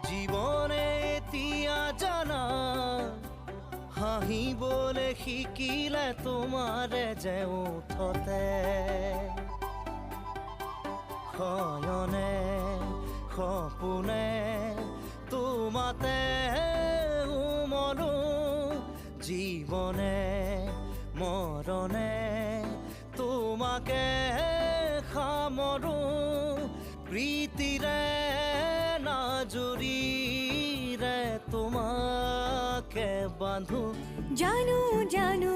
জীৱনে এতিয়া জানা হাঁহিবলৈ শিকিলে তোমাৰে যে উঠতে শয়নে সপোনে তোমাতে উমলো জীৱনে মৰণে তোমাকে সামৰো প্ৰীতিৰে নাজুৰিৰে তোমাকে বান্ধো জানো জানো